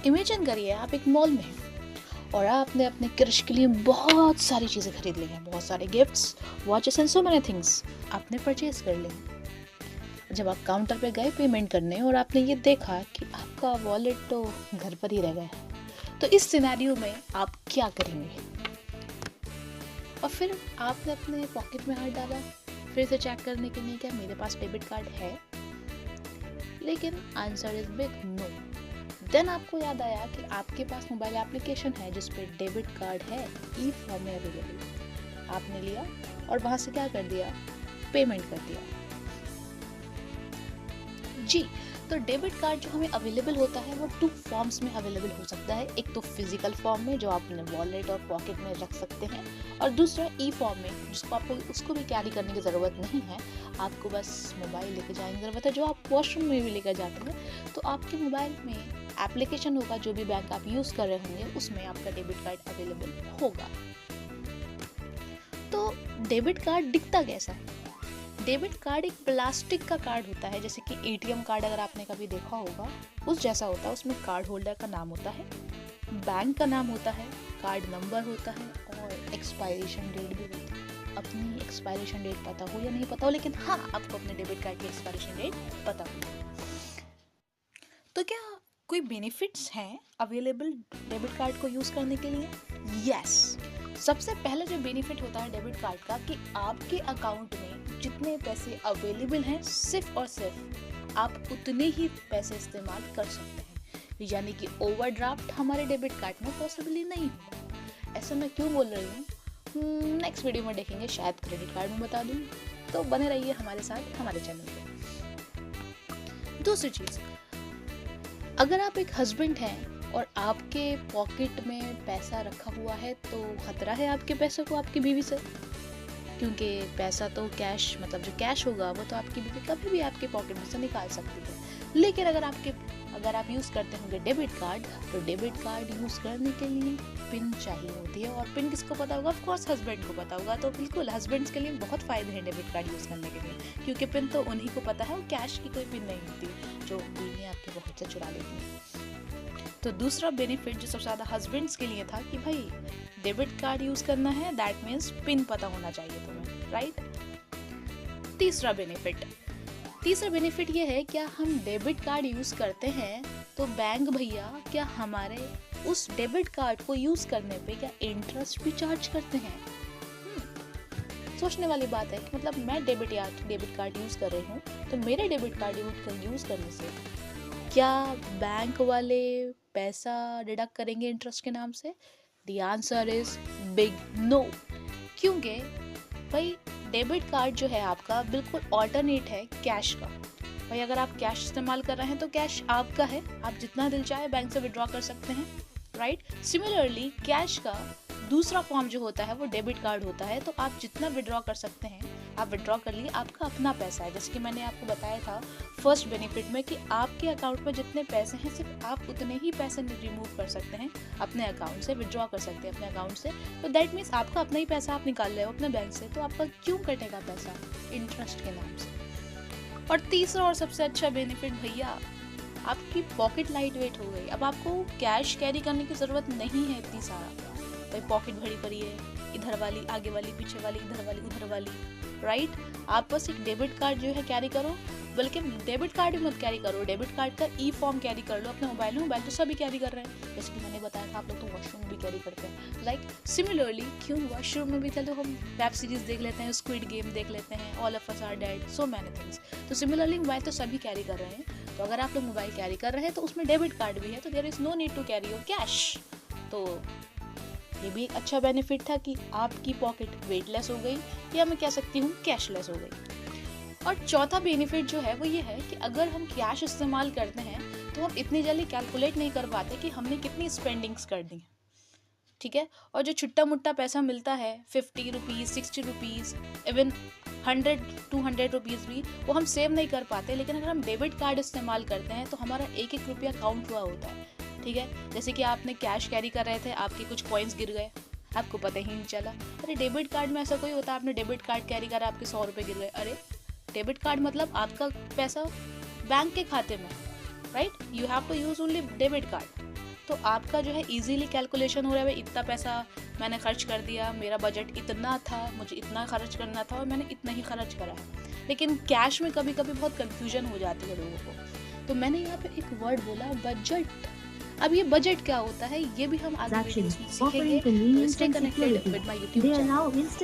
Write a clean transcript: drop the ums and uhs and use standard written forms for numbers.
Imagine करिए आप एक मॉल में हैं और आपने अपने क्रश के लिए बहुत सारी चीज़ें खरीद ली हैं, बहुत सारे gifts, watches and so many things आपने परचेज कर ली। जब आप काउंटर पे गए पेमेंट करने और आपने ये देखा कि आपका वॉलेट तो घर पर ही रह गया है, तो इस सिनेरियो में आप क्या करेंगे? और फिर आपने अपने पॉकेट में हाथ डाला फिर से चेक करने के लिए क्या मेरे पास डेबिट कार्ड है, लेकिन answer is big no. Then आपको याद आया कि आपके पास मोबाइल एप्लीकेशन है जिस पे डेबिट कार्ड है, ई फॉर्म में अवेलेबल। आपने लिया और वहां से क्या कर दिया, पेमेंट कर दिया। जी, तो डेबिट कार्ड जो हमें अवेलेबल होता है वो 2 फॉर्म्स में अवेलेबल हो सकता है। एक तो फिजिकल फॉर्म में जो आप अपने वॉलेट और पॉकेट में रख सकते हैं, और दूसरा ई फॉर्म में जिसको आपको उसको भी कैरी करने की ज़रूरत नहीं है, आपको बस मोबाइल लेके जाने की ज़रूरत है। जो आप वॉशरूम में भी लेकर जाते हैं तो आपके मोबाइल में एप्लीकेशन होगा, जो भी बैंक आप यूज़ कर रहे होंगे उसमें आपका डेबिट कार्ड अवेलेबल होगा। तो डेबिट कार्ड दिखता कैसा है? डेबिट कार्ड एक प्लास्टिक का कार्ड होता है, जैसे कि एटीएम कार्ड अगर आपने कभी देखा होगा उस जैसा होता है। उसमें कार्ड होल्डर का नाम होता है, बैंक का नाम होता है, कार्ड नंबर होता है और एक्सपायरेशन डेट भी होती है। अपनी एक्सपायरेशन डेट पता हो या नहीं पता हो, लेकिन हाँ, आपको अपने डेबिट कार्ड की एक्सपायरेशन डेट पता हो। तो क्या कोई बेनिफिट्स हैं अवेलेबल डेबिट कार्ड को यूज़ करने के लिए? यस। सबसे पहले जो बेनिफिट होता है डेबिट कार्ड का कि आपके अकाउंट में जितने पैसे अवेलेबल हैं, सिर्फ और सिर्फ आप उतने ही पैसे इस्तेमाल कर सकते हैं। यानी कि ओवरड्राफ्ट हमारे डेबिट कार्ड में पॉसिबली नहीं होगा। ऐसा मैं क्यों बोल रही हूँ, नेक्स्ट वीडियो में देखेंगे, शायद क्रेडिट कार्ड में बता दूँ। तो बने रहिए हमारे साथ हमारे चैनल पे। दूसरी चीज़, अगर आप एक हस्बैंड हैं और आपके पॉकेट में पैसा रखा हुआ है तो खतरा है आपके पैसे को आपकी बीवी से, क्योंकि पैसा तो कैश, मतलब जो कैश होगा वो तो आपकी बीवी कभी भी आपके पॉकेट में से निकाल सकती है। लेकिन अगर आप यूज़ करते होंगे डेबिट कार्ड, तो डेबिट कार्ड यूज़ करने के लिए पिन चाहिए होती है। और पिन किसको पता होगा? ऑफ कोर्स हस्बैंड को पता होगा। तो बिल्कुल हस्बैंड्स के लिए बहुत फ़ायदे हैं डेबिट कार्ड यूज़ करने के लिए, क्योंकि पिन तो उन्हीं को पता है और कैश की कोई पिन नहीं होती जो बीवियाँ आपके पॉकेट से चुरा लेती हैं। तो दूसरा बेनिफिट जो सबसे ज़्यादा हस्बैंड्स के लिए था कि भाई डेबिट कार्ड यूज़ करना है, दैट मीन्स पिन पता होना चाहिए तुम्हें, राइट? तीसरा बेनिफिट ये है, क्या हम डेबिट कार्ड यूज़ करते हैं तो बैंक भैया क्या हमारे उस डेबिट कार्ड को यूज़ करने पे क्या इंटरेस्ट भी चार्ज करते हैं? सोचने वाली बात है कि मतलब मैं डेबिट कार्ड यूज़ कर रही हूँ, तो मेरे डेबिट कार्ड यूज़ करने से क्या बैंक वाले पैसा डिडक्ट करेंगे इंटरेस्ट के नाम से? The answer is big no. क्योंकि भाई डेबिट कार्ड जो है आपका बिल्कुल ऑल्टरनेट है कैश का। भाई अगर आप कैश इस्तेमाल कर रहे हैं तो कैश आपका है, आप जितना दिल चाहे बैंक से विड्रॉ कर सकते हैं, राइट? सिमिलरली कैश का दूसरा फॉर्म जो होता है वो डेबिट कार्ड होता है, तो आप जितना विड्रॉ कर सकते हैं आप विड्रॉ कर लिए, आपका अपना पैसा है। जैसे कि मैंने आपको बताया था फर्स्ट बेनिफिट में कि आपके अकाउंट में जितने पैसे हैं सिर्फ आप उतने ही पैसे रिमूव कर सकते हैं अपने अकाउंट से, विड्रॉ कर सकते हैं अपने अकाउंट से। तो दैट मीन्स आपका अपना ही पैसा आप निकाल रहे हो अपने बैंक से, तो आपका क्यों कटेगा पैसा इंटरेस्ट के नाम से? और तीसरा और सबसे अच्छा बेनिफिट भैया, आपकी पॉकेट लाइट वेट हो गई। अब आपको कैश कैरी करने की ज़रूरत नहीं है इतनी सारा। भाई पॉकेट भरी पड़ी है, इधर वाली आगे वाली पीछे वाली इधर वाली उधर वाली, राइट? आप बस एक डेबिट कार्ड जो है कैरी करो, बल्कि डेबिट कार्ड भी मत कैरी करो, डेबिट कार्ड का ई फॉर्म कैरी कर लो अपने मोबाइल में। मोबाइल तो सभी कैरी कर रहे हैं, जैसे कि मैंने बताया था आप लोग तो वॉशरूम भी कैरी करते हैं। लाइक सिमिलरली क्यों वॉशरूम में भी चलो हम वेब सीरीज देख लेते हैं, स्क्विड गेम देख लेते हैं, all of us are dead, so many things. तो सिमिलरली मोबाइल तो सभी कैरी कर रहे हैं। तो अगर आप लोग मोबाइल कैरी कर रहे हैं तो उसमें डेबिट कार्ड भी है, तो there is no need to carry your cash. तो ये भी एक अच्छा बेनिफिट था कि आपकी पॉकेट वेटलेस हो गई, या मैं कह सकती हूँ कैशलेस हो गई। और चौथा बेनिफिट जो है वो ये है कि अगर हम कैश इस्तेमाल करते हैं तो हम इतनी जल्दी कैलकुलेट नहीं कर पाते कि हमने कितनी स्पेंडिंग्स कर दी, ठीक है? और जो छुट्टा मुट्टा पैसा मिलता है 50 रुपीज़ 60 रुपीज़ इवन 100-200 रुपीज़ भी, वो हम सेव नहीं कर पाते। लेकिन अगर हम डेबिट कार्ड इस्तेमाल करते हैं तो हमारा एक एक रुपया काउंट हुआ होता है, ठीक है? जैसे कि आपने कैश कैरी कर रहे थे, आपके कुछ कॉइन्स गिर गए, आपको पता ही नहीं चला। अरे डेबिट कार्ड में ऐसा कोई होता है, आपने डेबिट कार्ड कैरी करा, आपके 100 रुपये गिर गए। अरे डेबिट कार्ड मतलब आपका पैसा बैंक के खाते में, right? You have to use only debit card. तो आपका जो है इजीली कैलकुलेशन हो रहा है, भाई इतना पैसा मैंने खर्च कर दिया, मेरा बजट इतना था, मुझे इतना खर्च करना था और मैंने इतना ही खर्च करा है। लेकिन कैश में कभी कभी बहुत कंफ्यूजन हो जाती है लोगों को। तो मैंने यहाँ पे एक वर्ड बोला, बजट। अब ये बजट क्या होता है ये भी हम आगे वीडियोस में सीखेंगे। तो stay connected with my YouTube channel.